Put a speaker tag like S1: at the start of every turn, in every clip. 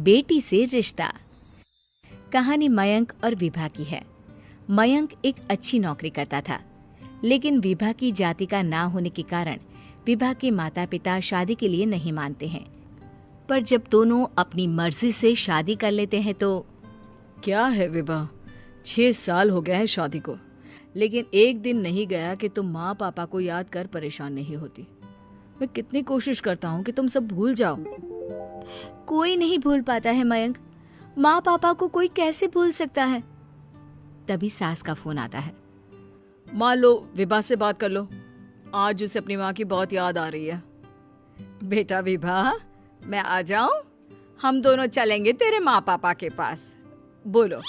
S1: बेटी से रिश्ता। कहानी मयंक और विभा की है। मयंक एक अच्छी नौकरी करता था, लेकिन विभा की जाति का ना होने के कारण विभा के माता पिता शादी के लिए नहीं मानते हैं। पर जब दोनों अपनी मर्जी से शादी कर लेते हैं तो
S2: क्या है विभा, 6 साल हो गए हैं शादी को, लेकिन एक दिन नहीं गया कि तुम माँ पापा को याद कर परेशान नहीं होती। मैं कितनी कोशिश करता हूँ कि तुम सब भूल जाओ।
S1: कोई नहीं भूल पाता है मयंक। माँ पापा को कोई कैसे भूल सकता है। तभी सास का फोन आता है।
S2: माँ लो, विभा से बात कर लो, आज उसे अपनी माँ की बहुत याद आ रही है। बेटा विभा, मैं आ जाऊं? हम दोनों चलेंगे तेरे माँ पापा के पास। बोलो।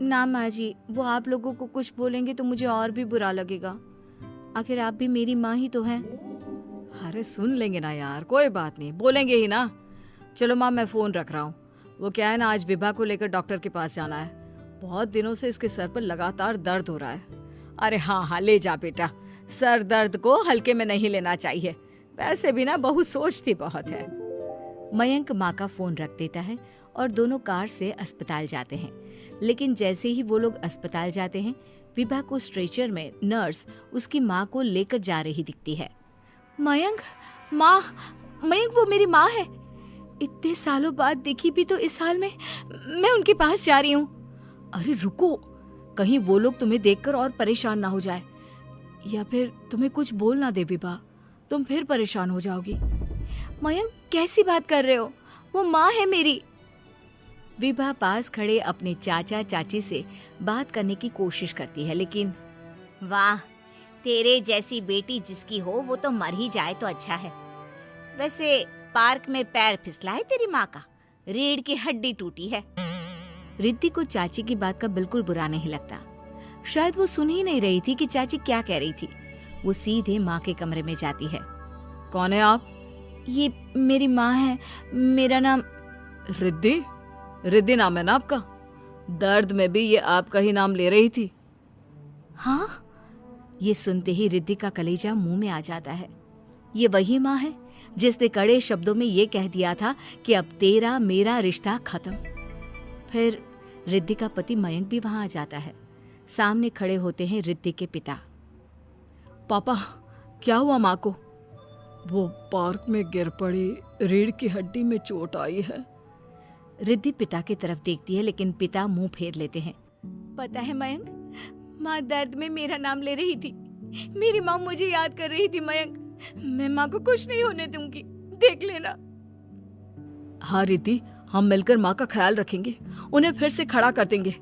S1: ना माँ जी, वो आप लोगों को कुछ बोलेंगे तो मुझे और भी बुरा लगेगा। आखिर आप भी मेरी माँ ही तो हैं।
S2: अरे सुन लेंगे ना यार, कोई बात नहीं, बोलेंगे ही ना। चलो माँ, मैं फोन रख रहा हूँ। वो क्या है ना, आज विभा को लेकर डॉक्टर के पास जाना है। बहुत दिनों से इसके सर पर लगातार दर्द हो रहा है। अरे हाँ, ले जा बेटा, सर दर्द को हल्के में नहीं लेना चाहिए। वैसे भी ना बहू सोचती बहुत है।
S1: मयंक माँ का फोन रख देता है और दोनों कार से अस्पताल जाते हैं। लेकिन जैसे ही वो लोग अस्पताल जाते हैं, विभा को स्ट्रेचर में नर्स उसकी माँ को लेकर जा रही दिखती है। मयंक, माँ, मयंक वो मेरी माँ है। इतने सालों बाद देखी भी तो इस हाल में मैं उनके पास जा रही हूँ।
S2: अरे रुको, कहीं वो लोग तुम्हें देखकर और परेशान ना हो जाए, या फिर तुम्हें कुछ बोल ना दे विभा, तुम फिर परेशान हो जाओगी।
S1: मयंक, कैसी बात कर रहे हो? वो माँ है मेरी। विभा पास खड़े अपने चाचा चाची से बात करने की कोशिश करती है, लेकिन
S3: वाह, तेरे जैसी बेटी जिसकी हो वो तो मर ही जाए तो अच्छा है। वैसे पार्क में पैर फिसला है तेरी माँ का, रीढ़ की हड्डी टूटी है।
S1: रिद्धि को चाची की बात का बिल्कुल बुरा नहीं लगता। शायद वो सुन ही नहीं रही थी कि चाची क्या कह रही थी। वो सीधे माँ के कमरे में जाती है।
S2: कौन है आप?
S1: ये मेरी माँ है, मेरा नाम
S2: रिद्धि। रिद्धि नाम है ना आपका? दर्द में भी ये आपका ही नाम ले रही थी।
S1: हाँ, ये सुनते ही रिद्धि का कलेजा मुंह में आ जाता है। ये वही माँ है जिसने कड़े शब्दों में ये कह दिया था कि अब तेरा मेरा रिश्ता खत्म। फिर रिद्धि का पति मयंक भी वहां आ जाता है। सामने खड़े होते हैं रिद्धि के पिता।
S2: पापा, क्या हुआ माँ को? वो पार्क में गिर पड़ी, रीढ़ की हड्डी में चोट आई है।
S1: रिद्धि पिता की तरफ देखती है, लेकिन पिता मुंह फेर लेते हैं। पता है मयंक, माँ दर्द में मेरा नाम ले रही थी। मेरी माँ मुझे याद कर रही थी मयंक। मैं माँ को कुछ नहीं होने दूंगी, देख लेना।
S2: हाँ रिद्धि, हम मिलकर माँ का ख्याल रखेंगे, उन्हें फिर से खड़ा कर देंगे।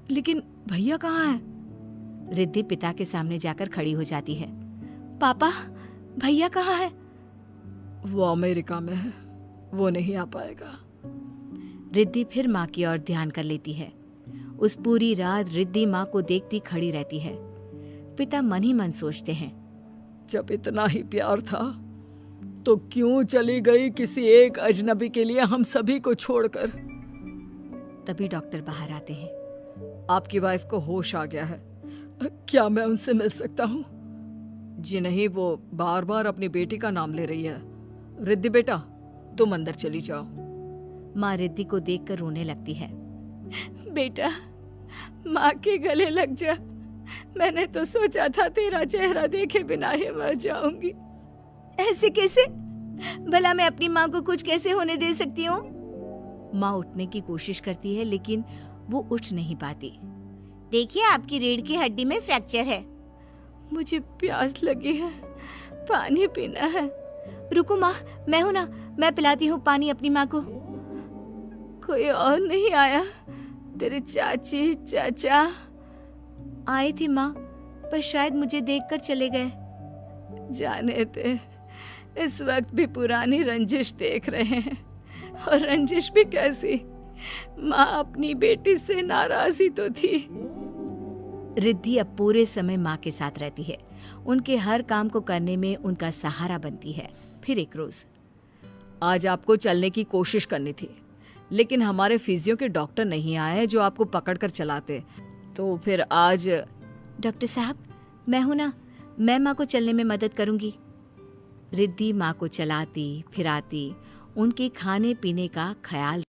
S2: लेकिन भैया कहाँ है?
S1: रिद्धि पिता के सामने जाकर खड़ी हो जाती है। पापा, भैया कहाँ है?
S2: वो अमेरिका में है, वो नहीं आ पाएगा।
S1: रिद्धि फिर माँ की ओर ध्यान कर लेती है। उस पूरी रात रिद्धि माँ को देखती खड़ी रहती है। पिता मन ही मन सोचते हैं,
S2: जब इतना ही प्यार था तो क्यों चली गई किसी एक अजनबी के लिए हम सभी को छोड़कर।
S1: तभी डॉक्टर बाहर आते हैं।
S2: आपकी वाइफ को होश आ गया है, क्या मैं उनसे मिल सकता हूँ? जी नहीं, वो बार बार अपनी बेटी का नाम ले रही है। रिद्धि बेटा, तुम अंदर चली जाओ।
S1: माँ रिद्धि को देखकर रोने लगती है।
S2: बेटा, माँ के गले लग जा। मैंने तो सोचा था तेरा चेहरा देखे बिना ही मर जाऊंगी।
S1: ऐसे कैसे? भला मैं अपनी माँ को कुछ कैसे होने दे सकती हूँ? माँ उठने की कोशिश करती है, लेकिन वो उठ नहीं पाती।
S3: देखिए, आपकी रीढ़ की हड्डी में फ्रैक्चर है।
S2: मुझे प्यास लगी है, पानी पीना है।
S1: रुको माँ, मैं हूं ना, मैं पिलाती हूँ पानी अपनी माँ को।
S2: कोई और नहीं आया? तेरे चाची चाचा
S1: आए थे माँ, पर शायद मुझे देखकर चले गए।
S2: जाने दे, इस वक्त भी पुरानी रंजिश देख रहे हैं, और रंजिश भी कैसी। माँ अपनी बेटी से नाराज ही तो थी।
S1: रिद्धि अब पूरे समय माँ के साथ रहती है। उनके हर काम को करने में उनका सहारा बनती है। फिर एक रोज, आज आपको चलने की कोशिश करनी थी, लेकिन हमारे फिजियो के डॉक्टर नहीं आए जो आपको पकड़कर चलाते, तो फिर आज। डॉक्टर साहब, मैं हूं ना, मैं माँ को चलने में मदद करूंगी। रिद्धि माँ को चलाती फिराती, उनके खाने पीने का ख्याल